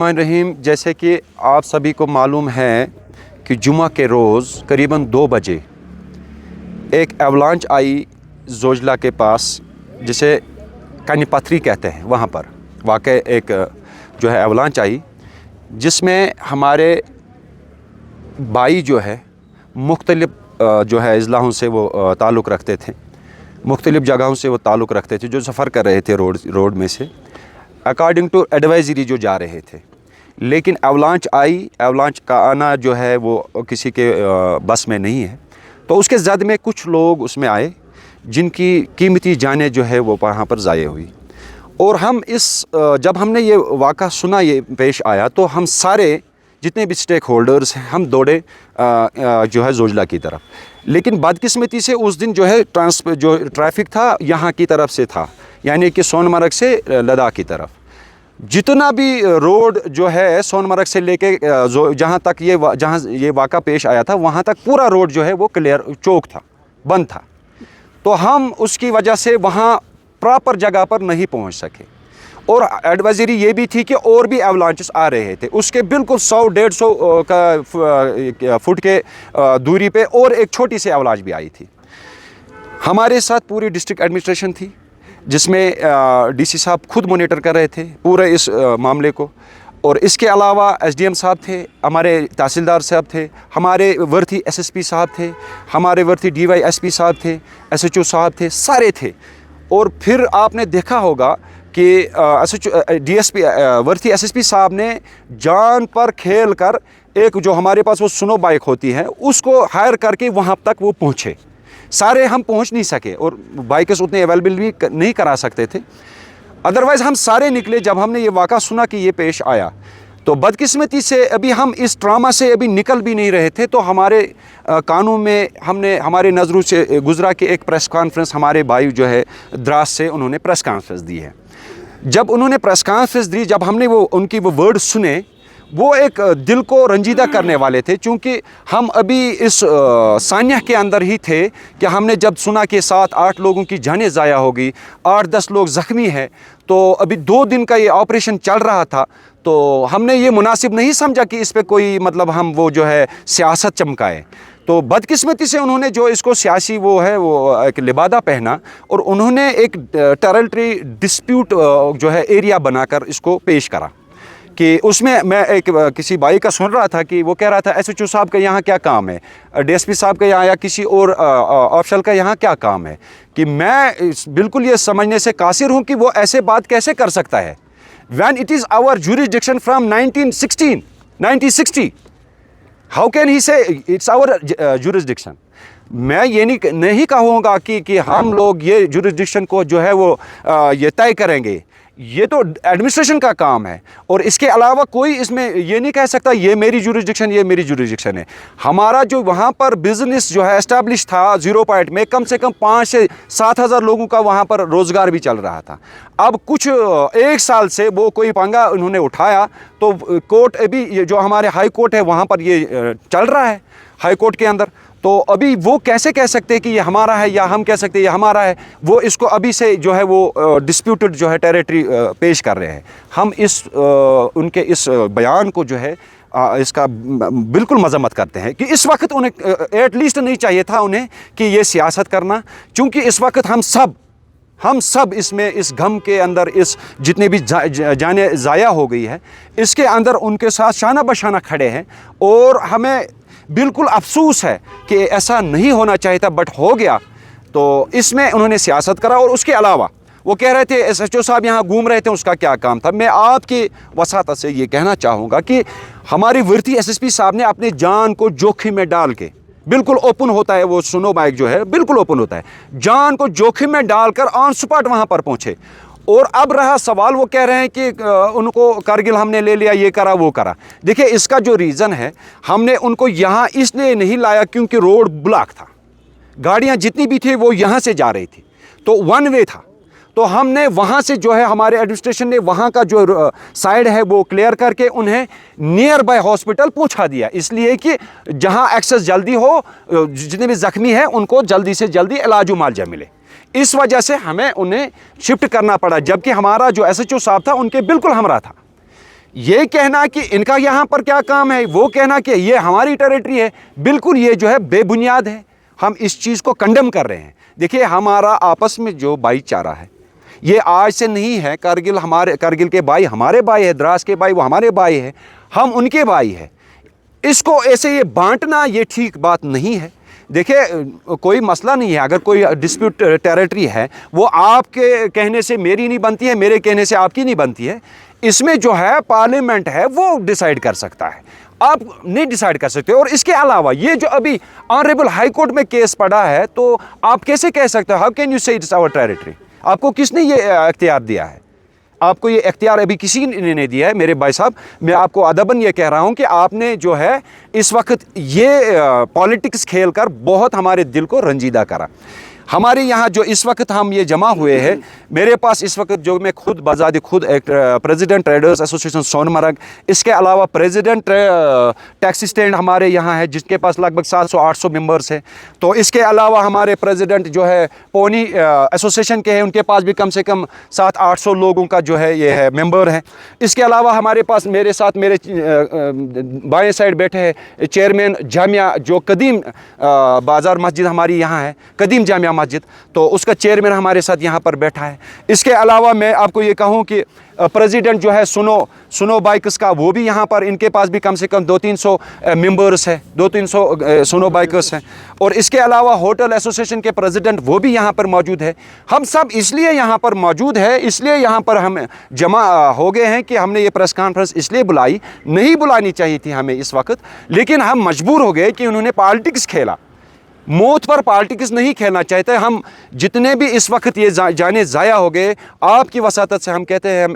रहीम, जैसे कि आप सभी को मालूम है कि जुमा के रोज़ करीबन 2 बजे एक एवलांच आई जोजला के पास, जिसे कनी पत्थरी कहते हैं। वहाँ पर वाक़ई एक जो है एवलांच आई, जिसमें हमारे भाई जो है मुख्तलिफ जो है अज़लाओं से वो ताल्लुक़ रखते थे, मुख्तलिफ़ जगहों से वो ताल्लुक़ रखते थे, जो सफ़र कर रहे थे रोड में से अकॉर्डिंग टू एडवाइज़री जो जा रहे थे। लेकिन एवलांच आई, एवलांच का आना जो है वो किसी के बस में नहीं है। तो उसके ज़द में कुछ लोग उसमें आए जिनकी कीमती जानें जो है वो वहाँ पर ज़ाये हुई। और हम जब हमने ये वाक़ा सुना, ये पेश आया, तो हम सारे जितने भी स्टेक होल्डर्स हैं हम दौड़े जो है जोजला की तरफ। लेकिन बदकिस्मती से उस दिन जो है जो ट्रैफिक था यहाँ की तरफ से था, यानी कि सोनमर्ग से लद्दाख की तरफ। जितना भी रोड जो है सोनमर्ग से लेके जहाँ तक जहाँ ये वाक़ा पेश आया था, वहाँ तक पूरा रोड जो है वो क्लियर चौक था, बंद था। तो हम उसकी वजह से वहाँ प्रॉपर जगह पर नहीं पहुँच सके। और एडवाइजरी ये भी थी कि और भी एवलांचेस आ रहे थे, उसके बिल्कुल 100-150 का फुट के दूरी पे और एक छोटी सी एवलांच भी आई थी। हमारे साथ पूरी डिस्ट्रिक्ट एडमिनिस्ट्रेशन थी, जिसमें डीसी साहब खुद मॉनिटर कर रहे थे पूरे इस मामले को। और इसके अलावा एसडीएम साहब थे, हमारे तहसीलदार साहब थे, हमारे वर्ती एसएसपी साहब थे, हमारे वर्ती डीवाईएसपी साहब थे, एसएचओ साहब थे, सारे थे। और फिर आपने देखा होगा कि डीएसपी वर्ती एसएसपी साहब ने जान पर खेल कर एक जो हमारे पास वो सुनो बाइक होती है उसको हायर करके वहाँ तक वो पहुँचे। सारे हम पहुंच नहीं सके और बाइकर्स उतने अवेलेबल भी नहीं करा सकते थे, अदरवाइज़ हम सारे निकले। जब हमने ये वाक़ा सुना कि ये पेश आया, तो बदकिस्मती से अभी हम इस ट्रामा से अभी निकल भी नहीं रहे थे। तो हमारे कानून में हमने हमारे नज़रों से गुजरा कि एक प्रेस कॉन्फ्रेंस हमारे भाई जो है द्रास से उन्होंने प्रेस कॉन्फ्रेंस दी है। जब उन्होंने प्रेस कॉन्फ्रेंस दी, जब हमने उनकी वो वर्ड सुने, वो एक दिल को रंजीदा करने वाले थे। चूँकि हम अभी इस सानिया के अंदर ही थे कि हमने जब सुना कि 7-8 लोगों की जानें ज़ाया होगी, 8-10 लोग ज़ख्मी हैं, तो अभी 2 दिन का ये ऑपरेशन चल रहा था। तो हमने ये मुनासिब नहीं समझा कि इस पे कोई मतलब हम वो जो है सियासत चमकाए। तो बदकिस्मती से उन्होंने जो इसको सियासी वो एक लिबादा पहना और उन्होंने एक टेरिटरी डिस्प्यूट जो है एरिया बनाकर इसको पेश करा। कि उसमें मैं एक किसी भाई का सुन रहा था कि वो कह रहा था एसएचओ साहब का यहाँ क्या काम है, डीएसपी साहब का यहाँ या किसी और ऑफिसर का यहाँ क्या काम है। कि मैं बिल्कुल ये समझने से कासिर हूँ कि वो ऐसे बात कैसे कर सकता है। When it is our jurisdiction from 1960 how can he say it's our jurisdiction. मैं ये नहीं कहूँगा कि हम लोग ये जुरिसडिक्शन को जो है वो ये तय करेंगे, ये तो एडमिनिस्ट्रेशन का काम है। और इसके अलावा कोई इसमें ये नहीं कह सकता ये मेरी जुरिसडिक्शन, ये मेरी जुरिसडिक्शन है। हमारा जो वहाँ पर बिज़नेस जो है एस्टैब्लिश था 0 पॉइंट में, कम से कम 5 से 7 हज़ार लोगों का वहाँ पर रोज़गार भी चल रहा था। अब कुछ 1 साल से वो कोई पंगा उन्होंने उठाया, तो कोर्ट अभी ये जो हमारे हाई कोर्ट है वहाँ पर ये चल रहा है हाई कोर्ट के अंदर। तो अभी वो कैसे कह सकते हैं कि ये हमारा है, या हम कह सकते हैं ये हमारा है। वो इसको अभी से जो है वो डिस्प्यूटेड जो है टेरिटरी पेश कर रहे हैं। हम उनके इस बयान को जो है इसका बिल्कुल मजम्मत करते हैं कि इस वक्त उन्हें एटलीस्ट नहीं चाहिए था उन्हें कि ये सियासत करना। चूँकि इस वक्त हम सब इसमें इस गम के अंदर इस जितने भी जानें ज़ाया हो गई है, इसके अंदर उनके साथ शाना बशाना खड़े हैं। और हमें बिल्कुल अफसोस है कि ऐसा नहीं होना चाहिए था, बट हो गया। तो इसमें उन्होंने सियासत करा। और उसके अलावा वो कह रहे थे एसएचओ साहब यहाँ घूम रहे थे, उसका क्या काम था। मैं आपकी वसात से ये कहना चाहूँगा कि हमारी वर्ती एसएसपी साहब ने अपने जान को जोखिम में डाल के, बिल्कुल ओपन होता है वो सुनो बाइक जो है बिल्कुल ओपन होता है, जान को जोखिम में डालकर ऑन स्पॉट वहाँ पर पहुँचे। और अब रहा सवाल, वो कह रहे हैं कि उनको कारगिल हमने ले लिया, ये करा वो करा। देखिए इसका जो रीज़न है, हमने उनको यहाँ इसलिए नहीं लाया क्योंकि रोड ब्लॉक था, गाड़ियाँ जितनी भी थी वो यहाँ से जा रही थी, तो 1 वे था। तो हमने वहाँ से जो है हमारे एडमिनिस्ट्रेशन ने वहाँ का जो साइड है वो क्लियर करके उन्हें नियर बाय हॉस्पिटल पहुँचा दिया, इसलिए कि जहाँ एक्सेस जल्दी हो, जितने भी ज़ख्मी हैं उनको जल्दी से जल्दी इलाज मुआवजा मिले। इस वजह से हमें उन्हें शिफ्ट करना पड़ा, जबकि हमारा जो एसएचओ साहब था उनके बिल्कुल हमरा था یہ کہنا کہ ان کا یہاں پر کیا کام ہے، وہ کہنا کہ یہ ہماری ٹیریٹری ہے، بالکل یہ جو ہے بے بنیاد ہے. ہم اس چیز کو کنڈم کر رہے ہیں. دیکھیے ہمارا آپس میں جو بھائی چارہ ہے یہ آج سے نہیں ہے. کرگل کے بھائی ہمارے بھائی ہے، دراس کے بھائی وہ ہمارے بھائی ہے، ہم ان کے بھائی ہیں. اس کو ایسے یہ بانٹنا یہ ٹھیک بات نہیں ہے. دیکھیں کوئی مسئلہ نہیں ہے، اگر کوئی ڈسپیوٹ ٹیریٹری ہے وہ آپ کے کہنے سے میری نہیں بنتی ہے، میرے کہنے سے آپ کی نہیں بنتی ہے. اس میں جو ہے پارلیمنٹ ہے وہ ڈیسائیڈ کر سکتا ہے، آپ نہیں ڈیسائیڈ کر سکتے. اور اس کے علاوہ یہ جو ابھی آنریبل ہائی کورٹ میں کیس پڑا ہے تو آپ کیسے کہہ سکتے ہو، ہاؤ کین یو سے اٹس آور ٹیریٹری؟ آپ کو کس نے یہ اختیار دیا ہے؟ آپ کو یہ اختیار ابھی کسی نے نہیں دیا ہے. میرے بھائی صاحب میں آپ کو ادباً یہ کہہ رہا ہوں کہ آپ نے جو ہے اس وقت یہ پالیٹکس کھیل کر بہت ہمارے دل کو رنجیدہ کرا. ہمارے یہاں جو اس وقت ہم یہ جمع ہوئے ہیں، میرے پاس اس وقت جو میں خود بذات خود ایک پریزیڈنٹ ٹریڈرز ایسوسیشن سون مرگ، اس کے علاوہ پریزیڈنٹ ٹیکسی اسٹینڈ ہمارے یہاں ہے جس کے پاس لگ بھگ 700-800 ممبرس ہیں. تو اس کے علاوہ ہمارے پریزیڈنٹ جو ہے پونی ایسوسیشن کے ہیں، ان کے پاس بھی کم سے کم 700-800 لوگوں کا جو ہے یہ ہے ممبر ہے. اس کے علاوہ ہمارے پاس میرے ساتھ میرے بائیں سائڈ بیٹھے ہیں چیئرمین جامعہ جو قدیم بازار مسجد ہماری یہاں ہے، قدیم جامعہ مسجد، تو اس کا چیئرمین ہمارے ساتھ یہاں پر بیٹھا ہے. اس کے علاوہ میں آپ کو یہ کہوں کہ پریزیڈنٹ جو ہے سنو بائکس کا، وہ بھی یہاں پر ان کے پاس بھی کم سے کم 200-300 ممبرس ہیں، 200-300 سنو بائکرس ہیں. اور اس کے علاوہ ہوٹل ایسوسیشن کے پریزیڈنٹ وہ بھی یہاں پر موجود ہے. ہم سب اس لیے یہاں پر موجود ہے، اس لیے یہاں پر ہم جمع ہو گئے ہیں کہ ہم نے یہ پریس کانفرنس اس لیے بلائی، نہیں بلانی چاہیے تھی ہمیں اس وقت، لیکن ہم مجبور ہو گئے کہ انہوں نے پالیٹکس کھیلا. موت پر پالیٹکس نہیں کھیلنا چاہتے. ہم جتنے بھی اس وقت یہ جانے ضائع ہو گئے، آپ کی وساطت سے ہم کہتے ہیں ہم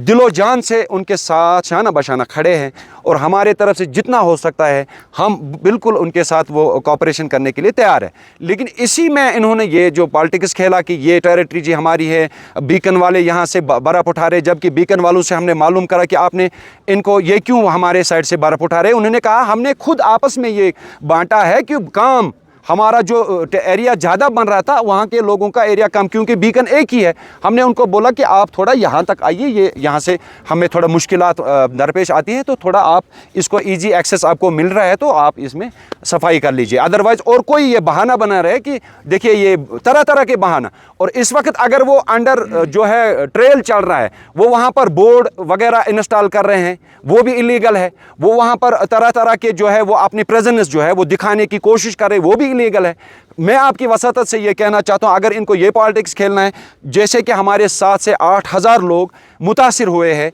دل و جان سے ان کے ساتھ شانہ بشانہ کھڑے ہیں، اور ہمارے طرف سے جتنا ہو سکتا ہے ہم بالکل ان کے ساتھ وہ کوآپریشن کرنے کے لیے تیار ہیں. لیکن اسی میں انہوں نے یہ جو پالیٹکس کھیلا کہ یہ ٹیریٹری جی ہماری ہے، بیکن والے یہاں سے برف اٹھا رہے، جبکہ بیکن والوں سے ہم نے معلوم کرا کہ آپ نے ان کو یہ کیوں ہمارے سائڈ سے برف اٹھا رہے. انہوں نے کہا ہم نے خود آپس میں یہ بانٹا ہے کہ کام ہمارا جو ایریا زیادہ بن رہا تھا وہاں کے لوگوں کا ایریا کم، کیونکہ بیکن ایک ہی ہے. ہم نے ان کو بولا کہ آپ تھوڑا یہاں تک آئیے، یہ یہاں سے ہمیں تھوڑا مشکلات درپیش آتی ہیں، تو تھوڑا آپ اس کو ایزی ایکسیس آپ کو مل رہا ہے تو آپ اس میں صفائی کر لیجئے. ادروائز اور کوئی یہ بہانہ بنا رہے کہ دیکھیے یہ طرح طرح کے بہانہ. اور اس وقت اگر وہ انڈر جو ہے ٹریل چل رہا ہے، وہ وہاں پر بورڈ وغیرہ انسٹال کر رہے ہیں، وہ بھی ایلیگل ہے. وہ وہاں پر طرح طرح کے جو ہے وہ اپنی پریزنس جو ہے وہ دکھانے کی کوشش کر رہے، وہ بھی لیگل ہے. میں آپ کی وساطت سے یہ کہنا چاہتا ہوں اگر ان کو یہ پالیٹکس کھیلنا ہے، جیسے کہ ہمارے 7 سے 8 ہزار لوگ متاثر ہوئے ہیں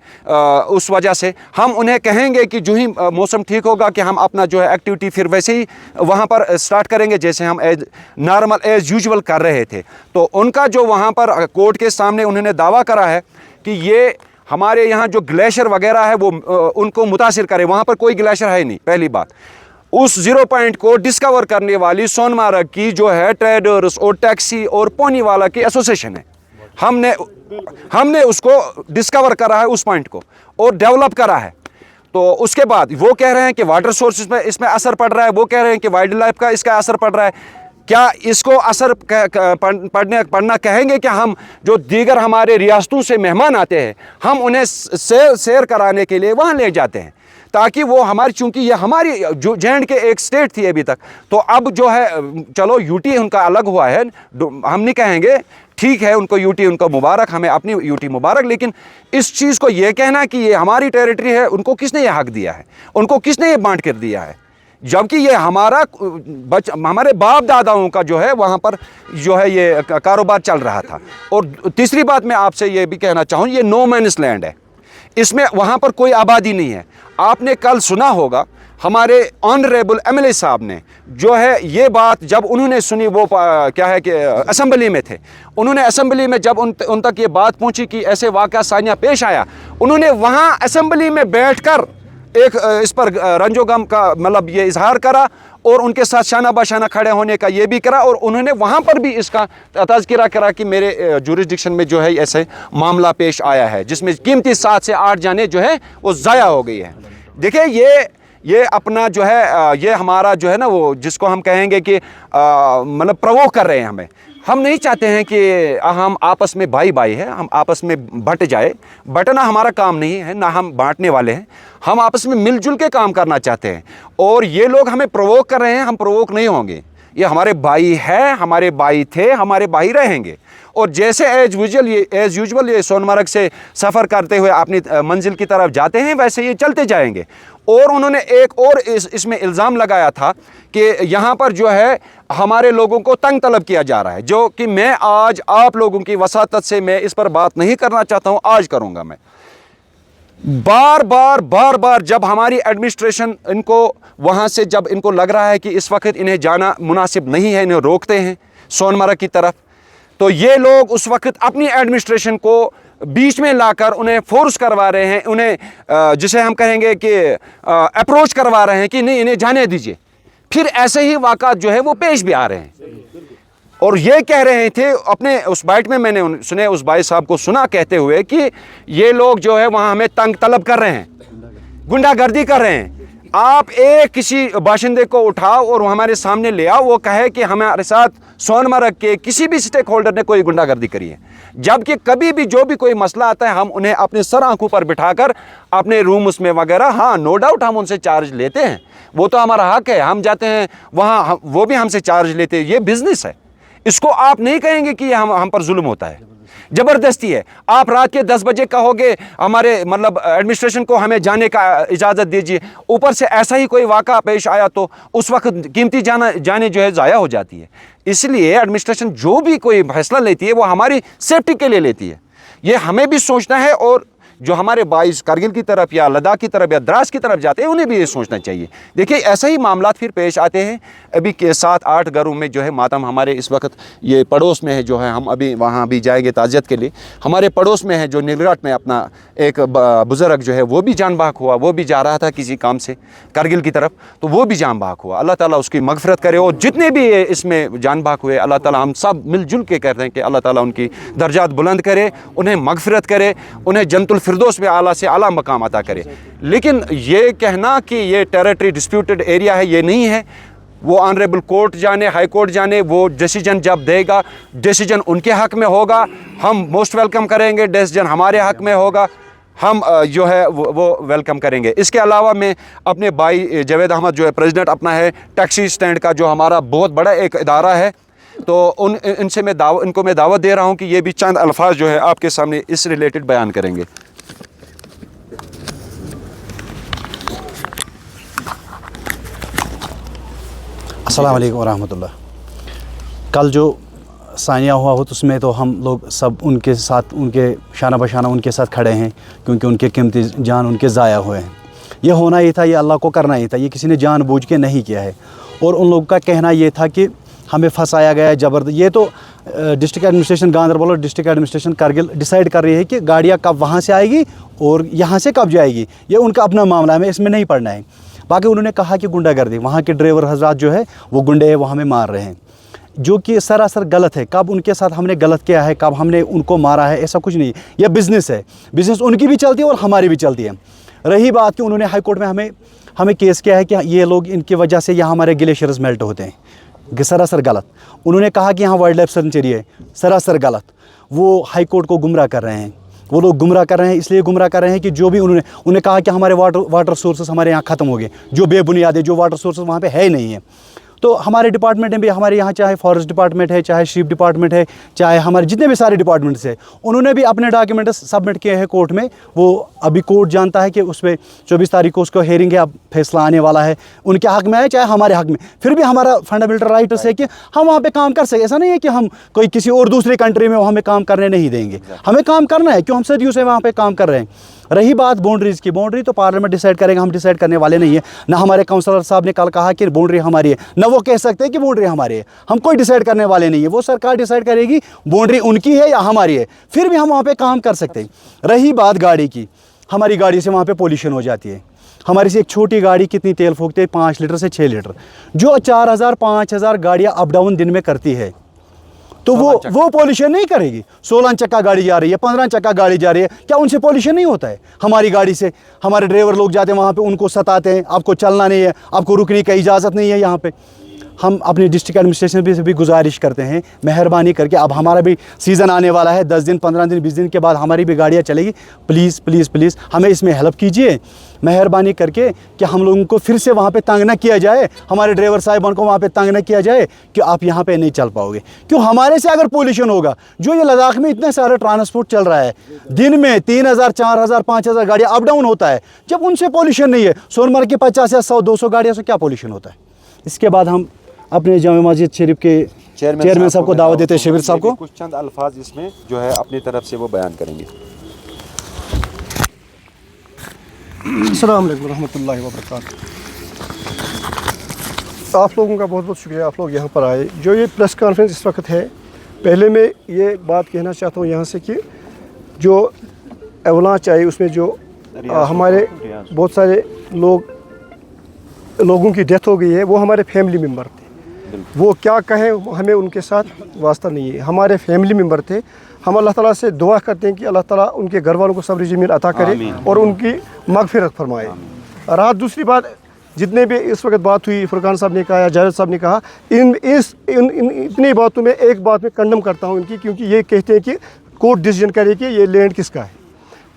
اس وجہ سے، ہم انہیں کہیں گے کہ جو ہی موسم ٹھیک ہوگا کہ ہم اپنا جو ہے ایکٹیویٹی پھر ویسے ہی وہاں پر سٹارٹ کریں گے جیسے ہم نارمل ایز یوزول کر رہے تھے. تو ان کا جو وہاں پر کورٹ کے سامنے انہوں نے دعویٰ کرا ہے کہ یہ ہمارے یہاں جو گلیشیئر وغیرہ ہے وہ ان کو متاثر کرے. وہاں پر کوئی گلیشیئر ہے نہیں. پہلی بات، اس 0 پوائنٹ کو ڈسکور کرنے والی سون مرگ کی جو ہے ٹریڈرز اور ٹیکسی اور پونی والا کی ایسوسیشن ہے. ہم نے اس کو ڈسکور کرا ہے اس پوائنٹ کو اور ڈیولپ کرا ہے. تو اس کے بعد وہ کہہ رہے ہیں کہ واٹر سورسز میں اس میں اثر پڑ رہا ہے، وہ کہہ رہے ہیں کہ وائلڈ لائف کا اس کا اثر پڑ رہا ہے. کیا اس کو اثر پڑنا کہیں گے کہ ہم جو دیگر ہمارے ریاستوں سے مہمان آتے ہیں ہم انہیں سیر کرانے کے لیے وہاں لے جاتے ہیں تاکہ وہ ہماری، چونکہ یہ ہماری جو جینڈ کے ایک سٹیٹ تھی ابھی تک، تو اب جو ہے چلو یوٹی ان کا الگ ہوا ہے، ہم نہیں کہیں گے ٹھیک ہے ان کو یوٹی ان کو مبارک، ہمیں اپنی یوٹی مبارک، لیکن اس چیز کو یہ کہنا کہ یہ ہماری ٹیریٹری ہے، ان کو کس نے یہ حق دیا ہے؟ ان کو کس نے یہ بانٹ کر دیا ہے؟ جبکہ یہ ہمارے باپ داداؤں کا جو ہے وہاں پر جو ہے یہ کاروبار چل رہا تھا. اور تیسری بات میں آپ سے یہ بھی کہنا چاہوں، یہ نو مینس لینڈ ہے، اس میں وہاں پر کوئی آبادی نہیں ہے. آپ نے کل سنا ہوگا ہمارے آنریبل ایم ایل اے صاحب نے جو ہے یہ بات جب انہوں نے سنی، وہ کیا ہے کہ اسمبلی میں تھے، انہوں نے اسمبلی میں جب ان تک یہ بات پہنچی کہ ایسے واقعہ سانیہ پیش آیا، انہوں نے وہاں اسمبلی میں بیٹھ کر ایک اس پر رنج و غم کا مطلب یہ اظہار کرا اور ان کے ساتھ شانہ بشانہ کھڑے ہونے کا یہ بھی کرا. اور انہوں نے وہاں پر بھی اس کا تذکرہ کرا کہ میرے جورسڈکشن میں جو ہے ایسے معاملہ پیش آیا ہے جس میں قیمتی 7 سے 8 جانیں جو ہے وہ ضائع ہو گئی ہیں. دیکھیں یہ اپنا جو ہے یہ ہمارا جو ہے نا وہ جس کو ہم کہیں گے کہ مطلب پرووک کر رہے ہیں हम नहीं चाहते हैं कि हम आपस में भाई भाई हैं, हम आपस में बट जाए। बटना हमारा काम नहीं है, ना हम बांटने वाले हैं। हम आपस में मिलजुल के काम करना चाहते हैं। और ये लोग हमें प्रोवोक कर रहे हैं, हम प्रोवोक नहीं होंगे। ये हमारे भाई हैं, हमारे भाई थे, हमारे भाई रहेंगे। और जैसे एज यूजुअल ये सोनमर्ग से सफ़र करते हुए अपनी मंजिल की तरफ जाते हैं, वैसे ये चलते जाएंगे। और उन्होंने एक और इसमें इल्ज़ाम लगाया था कि यहाँ पर जो है हमारे लोगों को तंग तलब किया जा रहा है, जो कि मैं आज आप लोगों की वसातत से मैं इस पर बात नहीं करना चाहता हूँ, आज करूँगा मैं। बार बार जब हमारी एडमिनिस्ट्रेशन इनको वहाँ से जब इनको लग रहा है कि इस वक्त इन्हें जाना मुनासिब नहीं है, इन्हें रोकते हैं सोनमर्ग की तरफ, तो ये लोग उस वक्त अपनी एडमिनिस्ट्रेशन को बीच में लाकर उन्हें फोर्स करवा रहे हैं, उन्हें जिसे हम कहेंगे कि अप्रोच करवा रहे हैं कि नहीं, इन्हें जाने दीजिए। फिर ऐसे ही वाक़ात जो है वो पेश भी आ रहे हैं। और ये कह रहे थे अपने उस बाइट में, मैंने सुने उस भाई साहब को सुना कहते हुए कि ये लोग जो है वहाँ हमें तंग तलब कर रहे हैं, गुंडागर्दी कर रहे हैं। आप एक किसी बाशिंदे को उठाओ और हमारे सामने ले आओ, वो कहे कि हमारे साथ सोनमर्ग के किसी भी स्टेक होल्डर ने कोई गुंडागर्दी करी है। जबकि कभी भी जो भी कोई मसला आता है, हम उन्हें अपने सर आंखों पर बिठाकर अपने रूम उसमें वगैरह, हाँ नो डाउट हम उनसे चार्ज लेते हैं, वो तो हमारा हक है। हम जाते हैं वहाँ, वो भी हमसे चार्ज लेते हैं, ये बिजनेस है। इसको आप नहीं कहेंगे कि हम पर जुल्म होता है, ज़बरदस्ती है। आप रात के 10 बजे कहोगे हमारे मतलब एडमिनिस्ट्रेशन को हमें जाने का इजाज़त दीजिए, ऊपर से ऐसा ही कोई वाक़ा पेश आया तो उस वक्त कीमती जाने जो है ज़ाया हो जाती है। इसलिए एडमिनिस्ट्रेशन जो भी कोई फैसला लेती है वो हमारी सेफ्टी के लिए लेती है। ये हमें भी सोचना है, और जो हमारे भाई कारगिल की तरफ या लद्दाख की तरफ या द्रास की तरफ जाते हैं उन्हें भी ये सोचना चाहिए। देखिए ऐसे ही मामलात फिर पेश आते हैं। अभी के 7-8 घरों में जो है मातम हमारे इस वक्त ये पड़ोस में है, जो है हम अभी वहाँ भी जाएंगे ताज़ियत के लिए। हमारे पड़ोस में है जो नीलगढ़ में अपना एक बुज़ुर्ग जो है वो भी जान बहक हुआ, वो भी जा रहा था किसी काम से कारगिल की तरफ, तो वो भी जान बहक हुआ। अल्लाह ताला उसकी मगफरत करे। और जितने भी इसमें जान बहक हुए, अल्लाह ताला हम सब मिलजुल के कहते हैं कि अल्लाह ताला उनकी दर्जात बुलंद करे, उन्हें मगफरत करे, उन्हें जन्नतुल फिरदौस में आला से आला मकाम अता करे। लेकिन ये कहना कि ये टेरिटरी डिस्प्यूटेड एरिया है, ये नहीं है। वो ऑनरेबल कोर्ट जाने, हाई कोर्ट जाने, वो डिसीजन जब देगा, डिसीजन उनके हक़ में होगा, हम मोस्ट वेलकम करेंगे। डिसीजन हमारे हक़ में होगा, हम जो है वो वेलकम करेंगे। इसके अलावा मैं अपने भाई जावेद अहमद जो है प्रेसिडेंट अपना है टैक्सी स्टैंड का, जो हमारा बहुत बड़ा एक इदारा है, तो इनसे इनको मैं दावत दे रहा हूँ कि ये भी चंद अल्फाज जो है आपके सामने इस रिलेटेड बयान करेंगे। अस्सलाम वालेकुम वरहमतुल्लाह। कल जो सानिया हुआ हो तो उसमें तो हम लोग सब उनके साथ, उनके शाना बशाना उनके साथ खड़े हैं, क्योंकि उनके कीमती जान उनके ज़ाया हुए हैं। ये होना ही था, ये अल्लाह को करना ही था, ये किसी ने जानबूझ के नहीं किया है। और उन लोगों का कहना ये था कि हमें फंसाया गया है ज़बरदस्त। ये तो डिस्ट्रिक्ट एडमिनिस्ट्रेशन गांदरबल और डिस्ट्रिक्ट एडमिनिस्ट्रेशन कारगिल डिसाइड कर रही है कि गाड़ियाँ कब वहाँ से आएगी और यहाँ से कब जाएगी, ये उनका अपना मामला है, हमें इसमें नहीं पड़ना है। बाकी उन्होंने कहा कि गुंडागर्दी, वहाँ के ड्राइवर हजरात जो है वो गुंडे हैं, वो हमें मार रहे हैं, जो कि सरासर गलत है। कब उनके साथ हमने गलत किया है, कब हमने उनको मारा है, ऐसा कुछ नहीं। यह बिज़नेस है, बिज़नेस उनकी भी चलती है और हमारी भी चलती है। रही बात कि उन्होंने हाई कोर्ट में हमें केस किया है कि ये लोग, इनकी वजह से यहाँ हमारे ग्लेशियर्स मेल्ट होते हैं, सरासर गलत। उन्होंने कहा कि यहाँ वाइल्ड लाइफ सेंचुरी है, सरासर गलत। वो हाई कोर्ट को गुमराह कर रहे हैं। वो लोग गुमराह कर रहे हैं, इसलिए गुमराह कर रहे हैं कि जो भी उन्होंने कहा कि हमारे वाटर सोर्सेस हमारे यहाँ ख़त्म हो गए, जो बेबुनियाद है, जो वाटर सोर्सेस वहाँ पे है ही नहीं है। तो हमारे डिपार्टमेंट में भी, हमारे यहाँ चाहे फॉरेस्ट डिपार्टमेंट है, चाहे शीप डिपार्टमेंट है, चाहे हमारे जितने भी सारे डिपार्टमेंट्स हैं, उन्होंने भी अपने डॉक्यूमेंट्स सबमिट किए हैं कोर्ट में। वो अभी कोर्ट जानता है कि उस पर 24 तारीख को उसको हेयरिंग है, अब फैसला आने वाला है, उनके हक़ में है चाहे हमारे हक़ में। फिर भी हमारा फंडामेंटल राइट है कि हम वहाँ पर काम कर सकें। ऐसा नहीं है कि हम कोई किसी और दूसरी कंट्री में हमें काम करने नहीं देंगे, हमें काम करना है, क्यों हम सदियों से वहाँ पर काम कर रहे हैं। रही बात बाउंड्रीज़ की, बाउंड्री तो पार्लियामेंट डिसाइड करेंगे, हम डिसाइड करने वाले नहीं है। ना हमारे काउंसलर साहब ने कल कहा कि बाउंड्री हमारी है, ना वो कह सकते हैं कि बाउंड्री हमारी है। हम कोई डिसाइड करने वाले नहीं है, वो सरकार डिसाइड करेगी बाउंड्री उनकी है या हमारी है, फिर भी हम वहाँ पे काम कर सकते हैं। रही बात गाड़ी की, हमारी गाड़ी से वहाँ पे पोल्यूशन हो जाती है। हमारी से एक छोटी गाड़ी कितनी तेल फूकती है, 5 लीटर से 6 लीटर, जो 4000-5000 गाड़ियाँ अप डाउन दिन में करती है, तो वो पोल्यूशन नहीं करेगी। 16 चक्का गाड़ी जा रही है, 15 चक्का गाड़ी जा रही है, क्या उनसे पोल्यूशन नहीं होता है? हमारी गाड़ी से हमारे ड्राइवर लोग जाते हैं वहाँ पे, उनको सताते हैं, आपको चलना नहीं है, आपको रुकने की इजाज़त नहीं है यहाँ पे। हम अपनी डिस्ट्रिक्ट एडमिनिस्ट्रेशन से भी गुजारिश करते हैं, मेहरबानी करके, अब हमारा भी सीज़न आने वाला है, 10 दिन 15 दिन 20 दिन के बाद हमारी भी गाड़ियाँ चलेगी, प्लीज़ प्लीज़ प्लीज़ हमें इसमें हेल्प कीजिए मेहरबानी करके, कि हम लोगों को फिर से वहाँ पे तंग ना किया जाए, हमारे ड्राइवर साहिबान को वहाँ पे तंग ना किया जाए कि आप यहाँ पे नहीं चल पाओगे। क्यों हमारे से अगर पोल्यूशन होगा, जो ये लद्दाख में इतने सारे ट्रांसपोर्ट चल रहा है, दिन में 3000 4000 5000 गाड़ियाँ अप डाउन होता है, जब उनसे पोल्यूशन नहीं है, सोनमर्ग के 50 या 100 200 गाड़ियों से क्या पोल्यूशन होता है। इसके बाद हम अपने जामे मस्जिद शरीफ के चेयरमैन साहब को दावत देते हैं, शबीर साहब को कुछ चंद अल्फाज इसमें जो है अपनी तरफ से वो बयान करेंगे। अस्सलाम वालेकुम रहमतुल्लाहि व बरकातहू। आप लोगों का बहुत बहुत शुक्रिया, आप लोग यहाँ पर आए। जो ये प्रेस कॉन्फ्रेंस इस वक्त है, पहले मैं ये बात कहना चाहता हूँ यहाँ से कि जो एवलांच आई उसमें जो हमारे बहुत सारे लोगों की डेथ हो गई है, वो हमारे फैमिली मेम्बर थे। वो क्या कहें, हमें उनके साथ वास्ता नहीं है, हमारे फैमिली मेम्बर थे। हम अल्लाह ताला से दुआ करते हैं कि अल्लाह ताला उनके घर वालों को सब्र जमील अता करे और उनकी मगफिरत फरमाए। रात दूसरी बात, जितने भी इस वक्त बात हुई, फुरकान साहब ने कहा या जावेद साहब ने कहा, इतनी बातों में एक बात में कंडम करता हूँ इनकी, क्योंकि ये कहते हैं कि कोर्ट डिसीजन करे कि ये लैंड किसका है।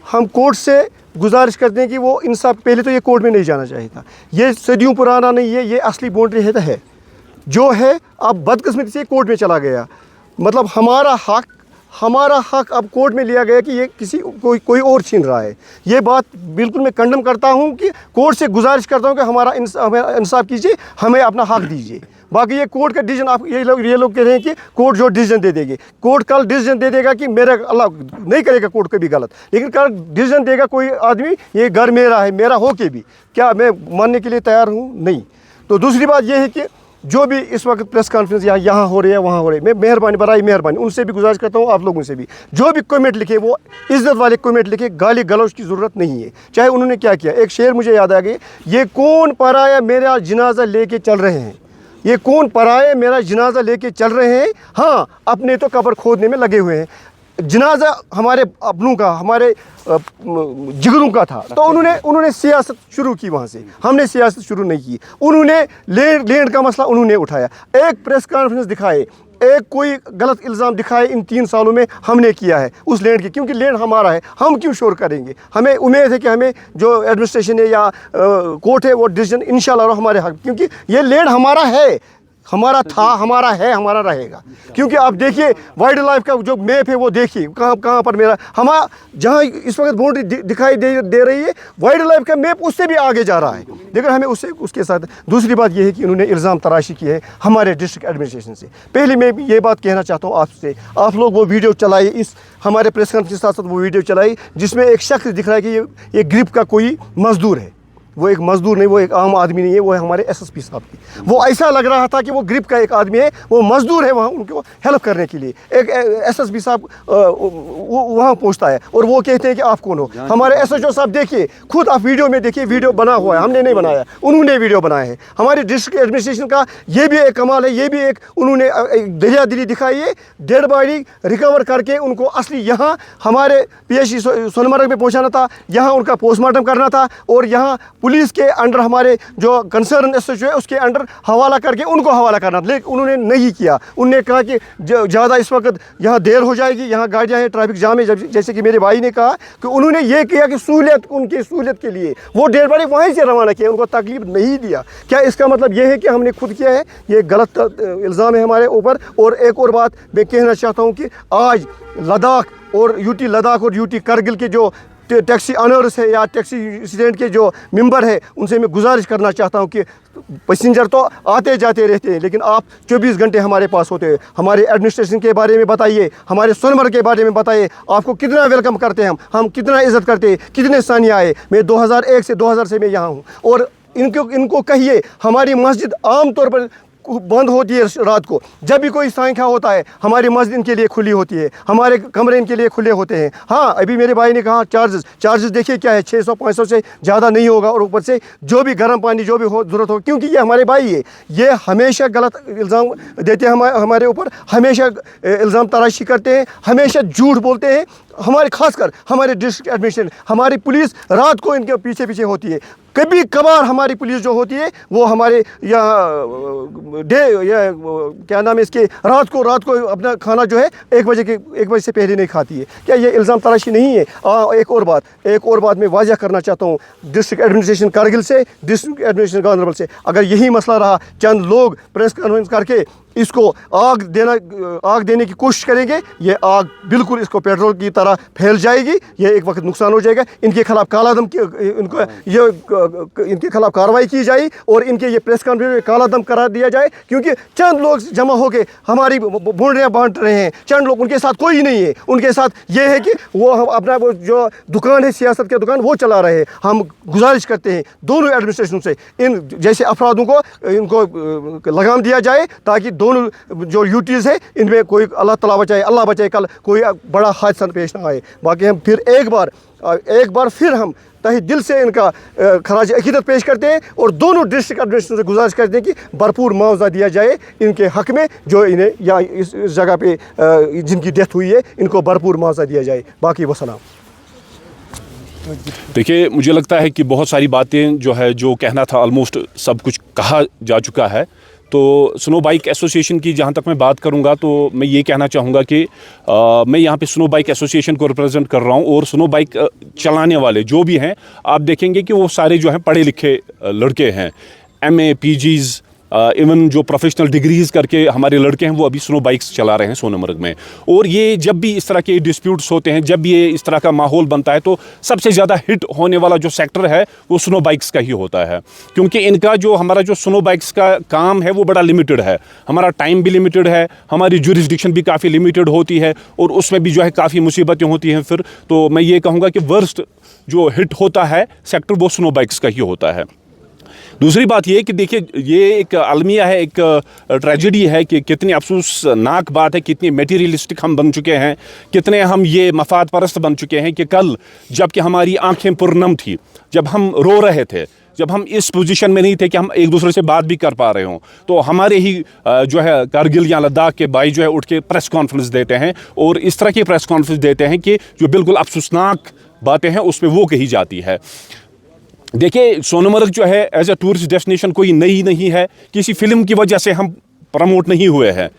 हम कोर्ट से गुजारिश करते हैं कि वो इंसाफ, पहले तो ये कोर्ट में नहीं जाना चाहिए था, ये सदियों पुराना नहीं है, ये असली बाउंड्री है जो है, अब बदकिस्मती से कोर्ट में चला गया। मतलब हमारा हक अब कोर्ट में लिया गया कि ये कोई और छीन रहा है। ये बात बिल्कुल मैं कंडम करता हूँ कि कोर्ट से गुजारिश करता हूँ कि हमारा इंसाफ कीजिए, हमें अपना हक दीजिए। बाकी ये कोर्ट का डिसीजन, आप ये लोग कह रहे हैं कि कोर्ट जो डिसीजन दे देगी, कोर्ट कल डिसीजन दे देगा कि मेरा, अल्लाह नहीं करेगा कोर्ट कभी गलत, लेकिन कल डिसीजन देगा कोई आदमी, ये घर मेरा है, मेरा हो के भी क्या मैं मानने के लिए तैयार हूँ? नहीं। तो दूसरी बात ये है कि जो भी इस वक्त प्रेस कॉन्फ्रेंस यहाँ हो रही है, वहाँ हो रही है, मैं मेहरबानी उनसे भी गुजारिश करता हूँ, आप लोगों से भी, जो भी कमेंट लिखे वो इज़्ज़त वाले कमेंट लिखे, गाली गलौज की ज़रूरत नहीं है, चाहे उन्होंने क्या किया। एक शेर मुझे याद आ गई, ये कौन पराया मेरा जनाजा लेके चल रहे हैं, ये कौन पराया मेरा जनाजा लेके चल रहे हैं, हाँ अपने तो कब्र खोदने में लगे हुए हैं। जनाजा हमारे अपनों का, हमारे जिगरों का था, तो उन्होंने सियासत शुरू की, वहाँ से हमने सियासत शुरू नहीं की। उन्होंने लैंड का मसला उन्होंने उठाया, एक प्रेस कॉन्फ्रेंस दिखाए, एक कोई गलत इल्ज़ाम दिखाए, इन 3 सालों में हमने किया है उस लैंड की, क्योंकि लैंड हमारा है, हम क्यों शोर करेंगे। हमें उम्मीद है कि हमें जो एडमिनिस्ट्रेशन है या कोर्ट है वो डिसीजन इंशाल्लाह हमारे हक, क्योंकि ये लैंड हमारा है, हमारा था, हमारा है, हमारा रहेगा। क्योंकि आप देखिए वाइल्ड लाइफ का जो मैप है वो देखिए, कहाँ पर मेरा, हमारा जहाँ इस वक्त बाउंड्री दिखाई दे रही है, वाइल्ड लाइफ का मैप उससे भी आगे जा रहा है, लेकिन हमें उसके साथ। दूसरी बात ये है कि उन्होंने इल्ज़ाम तराशी की है हमारे डिस्ट्रिक्ट एडमिनिस्ट्रेशन से। पहले मैं ये बात कहना चाहता हूँ आपसे, आप लोग वो वीडियो चलाइए, इस हमारे प्रेस कॉन्फ्रेंस के साथ साथ वो वीडियो चलाई जिसमें एक शख्स दिख रहा है कि ये ग्रिप का कोई मजदूर है। वो एक मजदूर नहीं, वो एक आम आदमी नहीं है, वो है हमारे एसएसपी साहब की। वो ऐसा लग रहा था कि वो ग्रिप का एक आदमी है, वो मजदूर है वहाँ उनको हेल्प करने के लिए। एक एसएसपी साहब वहाँ पहुँचता है और वो कहते हैं कि आप कौन हो। हमारे एसएचओ साहब देखिए, खुद आप वीडियो में देखिए, वीडियो बना हुआ है, हमने नहीं बनाया, उन्होंने वीडियो बनाया है। हमारे डिस्ट्रिक्ट एडमिनिस्ट्रेशन का ये भी एक कमाल है, ये भी एक उन्होंने दरिया दिली दिखाई है, डेड बॉडी रिकवर करके उनको असली यहाँ हमारे PHC सोनमर्ग में पहुँचाना था, यहाँ उनका पोस्टमार्टम करना था और यहाँ पुलिस के अंडर हमारे जो कंसर्न एसएचओ है उसके अंडर हवाला करके उनको हवाला करना, लेकिन उन्होंने नहीं किया। उन्होंने कहा कि ज़्यादा इस वक्त यहाँ देर हो जाएगी, यहाँ गाड़ियाँ हैं, ट्रैफिक जाम है, जैसे कि मेरे भाई ने कहा कि उन्होंने ये किया कि सहूलियत, उनकी सहूलियत के लिए वो डेढ़ बड़े वहीं से रवाना किया, उनको तकलीफ नहीं दिया। क्या इसका मतलब ये है कि हमने खुद किया है? ये गलत इल्ज़ाम है हमारे ऊपर। और एक और बात मैं कहना चाहता हूँ कि आज लद्दाख और यूटी करगिल के जो टैक्सी ऑनर्स है या टैक्सी स्टैंड के जो मेंबर है, उनसे मैं गुजारिश करना चाहता हूं कि पैसेंजर तो आते जाते रहते हैं, लेकिन आप 24 घंटे हमारे पास होते हैं। हमारे एडमिनिस्ट्रेशन के बारे में बताइए, हमारे सोनमर्ग के बारे में बताइए, आपको कितना वेलकम करते हैं, हम कितना इज़्ज़त करते हैं, कितने सानिया आए। मैं 2001 से 2000 से मैं यहाँ हूँ। और इनको कहिए, हमारी मस्जिद आम तौर पर बंद होती है रात को, जब भी कोई सांख्या होता है हमारी मस्जिद इनके लिए खुली होती है, हमारे कमरे इनके लिए खुले होते हैं। हाँ, अभी मेरे भाई ने कहा चार्जेस देखिए क्या है, 600-500 से ज़्यादा नहीं होगा, और ऊपर से जो भी गर्म पानी जो भी ज़रूरत हो, क्योंकि ये हमारे भाई है, ये हमेशा गलत इल्ज़ाम देते हैं हमारे ऊपर, हमेशा इल्ज़ाम तराशी करते हैं, हमेशा झूठ बोलते हैं। हमारे खासकर हमारे डिस्ट्रिक्ट एडमिनिस्ट्रेशन, हमारी पुलिस रात को इनके पीछे पीछे होती है। कभी कभार हमारी पुलिस जो होती है वो हमारे यहाँ क्या नाम है इसके, रात को अपना खाना जो है 1 बजे से पहले नहीं खाती है। क्या ये इल्ज़ाम तराशी नहीं है? एक और बात मैं वाज़ह करना चाहता हूँ डिस्ट्रिक्ट एडमिनिस्ट्रेशन कारगिल से, डिस्ट्रिक्ट एडमिनिस्ट्रेशन गांधरबल से, अगर यही मसला रहा, चंद लोग प्रेस कॉन्फ्रेंस करके इसको आग देने की कोशिश करेंगे, ये आग बिल्कुल इसको पेट्रोल की तरह फैल जाएगी, ये एक वक्त नुकसान हो जाएगा। इनके खिलाफ कालादम इनके खिलाफ कार्रवाई की जाए और इनके ये प्रेस कॉन्फ्रेंस में कालादम करार दिया जाए, क्योंकि चंद लोग जमा होकर हमारी बूंदियाँ बांट रहे हैं। चंद लोग, उनके साथ कोई नहीं है, उनके साथ ये है कि वो अपना वो जो दुकान है, सियासत के दुकान, वो चला रहे हैं। हम गुजारिश करते हैं दोनों एडमिनिस्ट्रेशन से इन जैसे अफरादों को इनको लगाम दिया जाए, ताकि दोनों जो यूटीज़ है इनमें कोई अल्लाह बचाए कल कोई बड़ा हादसा पेश ना आए। बाकी हम फिर एक बार फिर हम तहे दिल से इनका खराज अकीदत पेश करते हैं और दोनों डिस्ट्रिक्ट एडमिनिस्ट्रेशन से गुजारिश करते हैं कि भरपूर मुआवजा दिया जाए इनके हक़ में, जो इन्हें या इस जगह पे जिनकी डेथ हुई है इनको भरपूर मुआवजा दिया जाए। बाकी वसलाम। देखिए, मुझे लगता है कि बहुत सारी बातें जो कहना था ऑलमोस्ट सब कुछ कहा जा चुका है। तो स्नो बाइक एसोसिएशन की जहाँ तक मैं बात करूँगा तो मैं ये कहना चाहूँगा कि मैं यहाँ पे स्नो बाइक एसोसिएशन को रिप्रेजेंट कर रहा हूँ, और स्नो बाइक चलाने वाले जो भी हैं आप देखेंगे कि वो सारे जो हैं पढ़े लिखे लड़के हैं, MA PGs, इवन जो प्रोफेशनल डिग्रीज़ करके हमारे लड़के हैं वो अभी स्नो बाइक्स चला रहे हैं सोनमर्ग में। और ये जब भी इस तरह के डिस्प्यूट्स होते हैं, जब भी ये इस तरह का माहौल बनता है, तो सबसे ज़्यादा हिट होने वाला जो सेक्टर है वो स्नो बाइक्स का ही होता है, क्योंकि इनका जो हमारा जो स्नो बाइक्स का काम है वो बड़ा लिमिटेड है, हमारा टाइम भी लिमिटेड है, हमारी जुरिस्डिक्शन भी काफ़ी लिमिटेड होती है, और उसमें भी जो है काफ़ी मुसीबतें होती हैं। फिर तो मैं ये कहूँगा कि वर्स्ट जो हिट होता है सेक्टर वो स्नो बाइक्स का ही होता है। दूसरी बात ये कि देखिए, ये एक अलमिया है, एक ट्रेजेडी है कि कितनी अफसोसनाक बात है, कितनी मटेरियलिस्टिक हम बन चुके हैं, कितने हम ये मफाद परस्त बन चुके हैं कि कल जबकि हमारी आंखें पुरनम थी, जब हम रो रहे थे, जब हम इस पोजीशन में नहीं थे कि हम एक दूसरे से बात भी कर पा रहे हों, तो हमारे ही जो है कारगिल या लद्दाख के भाई जो है उठ के प्रेस कॉन्फ्रेंस देते हैं, और इस तरह की प्रेस कॉन्फ्रेंस देते हैं कि जो बिल्कुल अफसोसनाक बातें हैं उसमें वो कही जाती है। देखिए, सोनमर्ग जो है एज ए टूरिस्ट डेस्टिनेशन कोई नई नहीं है, किसी फिल्म की वजह से हम प्रमोट नहीं हुए हैं।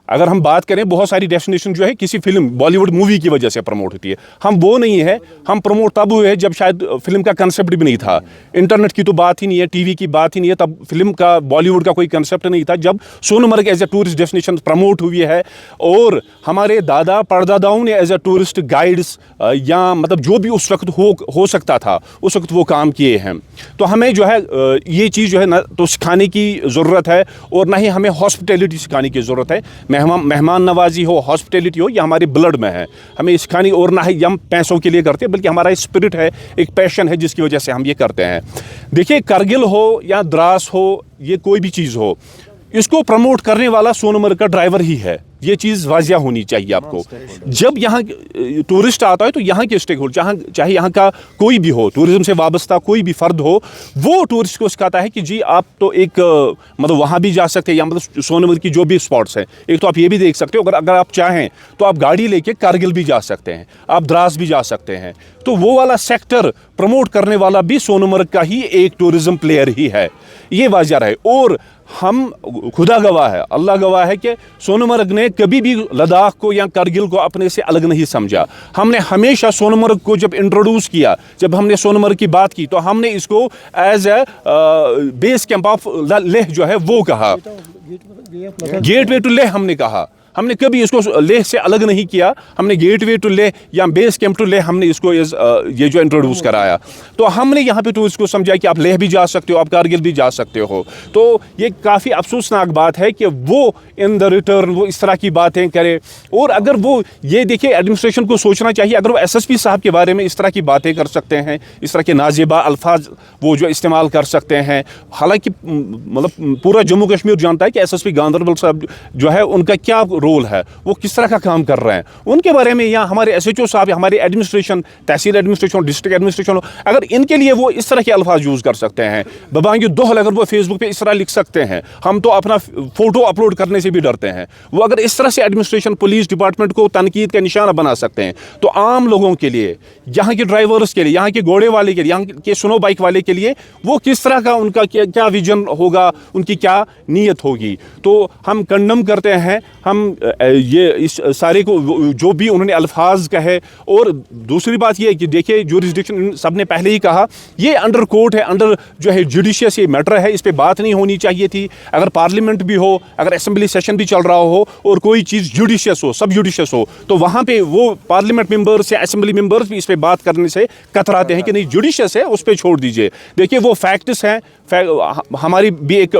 अगर हम बात करें, बहुत सारी डेस्टिनेशन जो है किसी फिल्म, बॉलीवुड मूवी की वजह से प्रमोट होती है, हम वो नहीं है। हम प्रमोट तब हुए जब शायद फिल्म का कंसेप्ट भी नहीं था, इंटरनेट की तो बात ही नहीं है, टीवी की बात ही नहीं है, तब फिल्म का, बॉलीवुड का कोई कंसेप्ट नहीं था। जब Sonamarg as a tourist destination promote हुई है, और हमारे दादा परदादाओं ने एज ए टूरिस्ट गाइड्स या मतलब जो भी उस वक्त हो सकता था उस वक्त वो काम किए हैं। तो हमें जो है ये चीज़ जो है ना तो सिखाने की ज़रूरत है, और ना ही हमें हॉस्पिटैलिटी सिखाने की ज़रूरत है। मेहमान नवाजी हो, हॉस्पिटैलिटी हो, ये हमारे ब्लड में है, हमें सिखानी। और ना ही हम पैसों के लिए करते हैं, बल्कि हमारा स्पिरिट है, एक पैशन है जिसकी वजह से हम ये करते हैं। देखिए, कारगिल हो या द्रास हो, ये कोई भी चीज़ हो, इसको प्रमोट करने वाला सोनमर्ग का ड्राइवर ही है। ये चीज़ वाजिया होनी चाहिए आपको। जब यहाँ टूरिस्ट आता है तो यहाँ के स्टेक होल्डर, चाहे यहाँ का कोई भी हो, टूरिज्म से वाबस्ता कोई भी फ़र्द हो, वो टूरिस्ट को सिखाता है कि जी आप तो एक मतलब वहाँ भी जा सकते हैं, या मतलब सोनमर्ग की जो भी स्पॉट्स हैं, एक तो आप ये भी देख सकते हो, अगर आप चाहें तो आप गाड़ी लेके कारगिल भी जा सकते हैं, आप द्रास भी जा सकते हैं। तो वो वाला सेक्टर प्रमोट करने वाला भी सोनमर्ग का ही एक टूरिज्म प्लेयर ही है, ये वाजिया रहे। और हम खुदा गवाह है, अल्लाह गवाह है कि सोनमर्ग ने कभी भी लद्दाख को या कारगिल को अपने से अलग नहीं समझा। हमने हमेशा सोनमर्ग को जब इंट्रोड्यूस किया, जब हमने सोनमर्ग की बात की, तो हमने इसको as a base camp of Leh जो है वो कहा, गेटवे टू लेह हमने कहा। हमने कभी इसको लेह से अलग नहीं किया, हमने गेटवे टू लेह या बेस कैंप टू लेह हमने इसको ये जो इंट्रोड्यूस कराया। तो हमने यहाँ पे टूरिस्ट को समझा कि आप लेह भी जा सकते हो, आप कारगिल भी जा सकते हो। तो ये काफ़ी अफसोसनाक बात है कि वो इन द रिटर्न वो इस तरह की बातें करे। और अगर वो ये देखिए, एडमिनिस्ट्रेशन को सोचना चाहिए, अगर वो SSP साहब के बारे में इस तरह की बातें कर सकते हैं, इस तरह के नाजेबा अल्फाज वो जो इस्तेमाल कर सकते हैं, हालांकि मतलब पूरा जम्मू कश्मीर जानता है कि SSP गांधरबल साहब जो है उनका क्या رول ہے وہ کس طرح کا کام کر رہے ہیں ان کے بارے میں، یا ہمارے SHO صاحب، ہمارے ایڈمنسٹریشن، تحصیل ایڈمنسٹریشن، ڈسٹرکٹ ایڈمنسٹریشن، اگر ان کے لیے وہ اس طرح کے الفاظ یوز کر سکتے ہیں، ببانگ دوہل اگر وہ فیس بک پہ اس طرح لکھ سکتے ہیں، ہم تو اپنا فوٹو اپلوڈ کرنے سے بھی ڈرتے ہیں، وہ اگر اس طرح سے ایڈمنسٹریشن پولیس ڈپارٹمنٹ کو تنقید کا نشانہ بنا سکتے ہیں، تو عام لوگوں کے لیے، یہاں کے ڈرائیورز کے لیے، یہاں کے گھوڑے والے کے لیے، یہاں کے سنو بائک والے کے لیے وہ کس طرح کا ان کا کیا ویژن ہوگا، ان کی کیا نیت ہوگی. تو ہم کنڈم کرتے ہیں، ہم یہ اس سارے کو جو بھی انہوں نے الفاظ کہے. اور دوسری بات یہ ہے کہ دیکھیے جوریسڈکشن سب نے پہلے ہی کہا یہ انڈر کورٹ ہے، انڈر جو ہے جوڈیشیس یہ میٹر ہے، اس پہ بات نہیں ہونی چاہیے تھی. اگر پارلیمنٹ بھی ہو، اگر اسمبلی سیشن بھی چل رہا ہو اور کوئی چیز جوڈیشیس ہو، سب جوڈیشیس ہو، تو وہاں پہ وہ پارلیمنٹ ممبرس یا اسمبلی ممبرس بھی اس پہ بات کرنے سے کتراتے ہیں کہ نہیں جوڈیشیس ہے اس پہ چھوڑ دیجئے. دیکھیے وہ فیکٹس ہیں، ہماری بھی ایک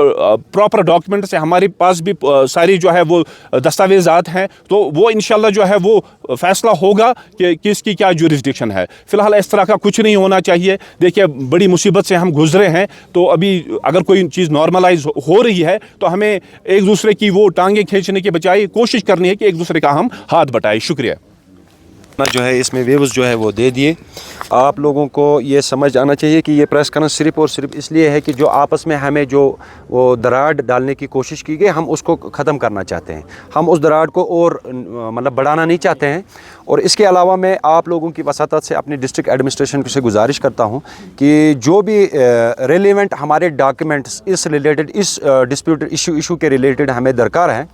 پراپر ڈاکیومنٹس ہیں، ہمارے پاس بھی ساری جو ہے وہ دستاویزات ہیں، تو وہ انشاءاللہ جو ہے وہ فیصلہ ہوگا کہ کس کی کیا جوریسڈکشن ہے. فی الحال اس طرح کا کچھ نہیں ہونا چاہیے. دیکھیے بڑی مصیبت سے ہم گزرے ہیں، تو ابھی اگر کوئی چیز نارملائز ہو رہی ہے تو ہمیں ایک دوسرے کی وہ ٹانگیں کھینچنے کے بجائے کوشش کرنی ہے کہ ایک دوسرے کا ہم ہاتھ بٹائیں. شکریہ. جو ہے اس میں ویوز جو ہے وہ دے دیے. آپ لوگوں کو یہ سمجھ آنا چاہیے کہ یہ پریس کانفرنس صرف اور صرف اس لیے ہے کہ جو آپس میں ہمیں جو وہ دراڑ ڈالنے کی کوشش کی گئی، ہم اس کو ختم کرنا چاہتے ہیں. ہم اس دراڑ کو اور مطلب بڑھانا نہیں چاہتے ہیں. اور اس کے علاوہ میں آپ لوگوں کی وساطت سے اپنی ڈسٹرکٹ ایڈمنسٹریشن سے گزارش کرتا ہوں کہ جو بھی ریلیونٹ ہمارے ڈاکیومنٹس اس ریلیٹڈ، اس ڈسپیوٹ ایشو کے ریلیٹڈ ہمیں درکار ہیں،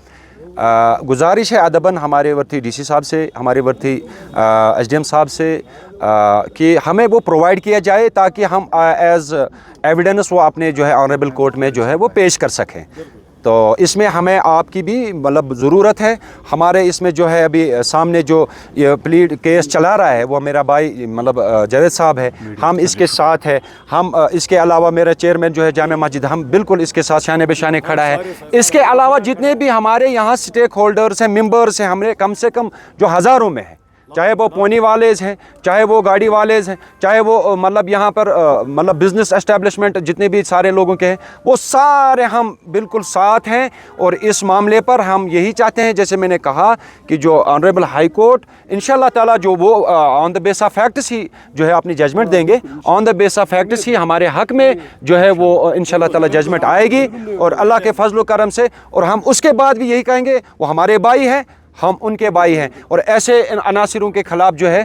گزارش ہے ادباً ہمارے ورتھی DC صاحب سے، ہمارے ورتھی SDM صاحب سے کہ ہمیں وہ پرووائڈ کیا جائے تاکہ ہم ایز ایویڈنس وہ اپنے جو ہے آنریبل کورٹ میں جو ہے وہ پیش کر سکیں. تو اس میں ہمیں آپ کی بھی مطلب ضرورت ہے. ہمارے اس میں جو ہے ابھی سامنے جو یہ پلیڈ کیس چلا رہا ہے وہ میرا بھائی مطلب جاوید صاحب ہے، ہم اس کے ساتھ ہے. ہم اس کے علاوہ میرا چیئرمین جو ہے جامع مسجد، ہم بالکل اس کے ساتھ شانے بے شانے کھڑا ہے. اس کے علاوہ جتنے بھی ہمارے یہاں سٹیک ہولڈرز ہیں، ممبرز ہیں، ہمارے کم سے کم جو ہزاروں میں ہیں، چاہے وہ پونی والیز ہیں، چاہے وہ گاڑی والیز ہیں، چاہے وہ مطلب یہاں پر مطلب بزنس اسٹیبلشمنٹ جتنے بھی سارے لوگوں کے ہیں، وہ سارے ہم بالکل ساتھ ہیں. اور اس معاملے پر ہم یہی چاہتے ہیں، جیسے میں نے کہا کہ جو آنریبل ہائی کورٹ انشاءاللہ تعالیٰ جو وہ آن دا بیس آف فیکٹس ہی جو ہے اپنی ججمنٹ دیں گے، آن دا بیس آف فیکٹس ہی ہمارے حق میں جو ہے وہ انشاءاللہ تعالیٰ ججمنٹ آئے گی. اور اللہ کے فضل و کرم سے، اور ہم اس کے بعد بھی یہی کہیں گے وہ ہمارے بھائی ہیں، ہم ان کے بھائی ہیں. اور ایسے عناصروں کے خلاف جو ہے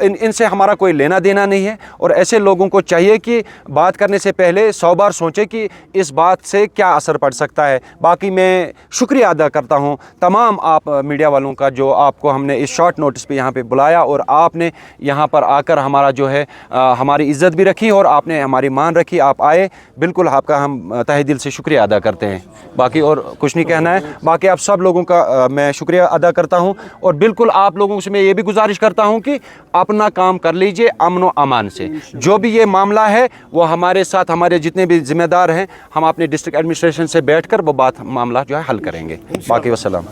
ان سے ہمارا کوئی لینا دینا نہیں ہے. اور ایسے لوگوں کو چاہیے کہ بات کرنے سے پہلے 100 بار سوچیں کہ اس بات سے کیا اثر پڑ سکتا ہے. باقی میں شکریہ ادا کرتا ہوں تمام آپ میڈیا والوں کا، جو آپ کو ہم نے اس شارٹ نوٹس پہ یہاں پہ بلایا اور آپ نے یہاں پر آ کر ہمارا جو ہے ہماری عزت بھی رکھی اور آپ نے ہماری مان رکھی. آپ آئے، بالکل آپ کا ہم تہہ دل سے شکریہ ادا کرتے ہیں. باقی اور کچھ نہیں کہنا ہے. باقی آپ سب لوگوں کا میں شکریہ ادا کرتا ہوں. اور بالکل آپ لوگوں سے میں یہ بھی گزارش کرتا ہوں کہ اپنا کام کر لیجئے امن و امان سے. جو بھی یہ معاملہ ہے وہ ہمارے ساتھ، ہمارے جتنے بھی ذمہ دار ہیں، ہم اپنے ڈسٹرکٹ ایڈمنسٹریشن سے بیٹھ کر وہ بات معاملہ جو ہے حل کریں گے. باقی والسلام.